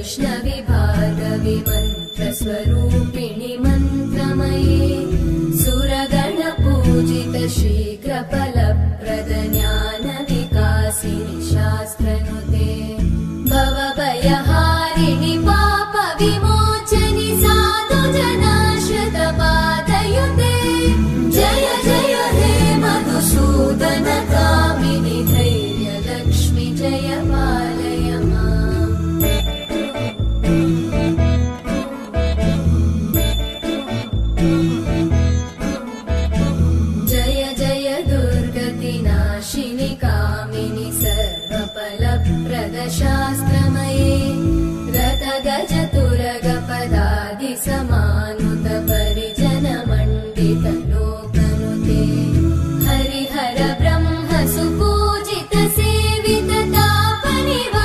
वैष्णवि भार्गवि मन्त्रस्वरूपिणि मन्त्रमये सुरगणपूजित शीघ्रफलप्रद ज्ञानविकासिनि शास्त्रनुते भवभयहारिणि पापविमोचनि साधुजनाश्रितपादयुते जय जय हे मधुसूदन कामिनि धैर्यलक्ष्मि जय पालय माम्। जय जय दुर्गतिनाशिनि कामिनि सर्वफलप्रद शास्त्र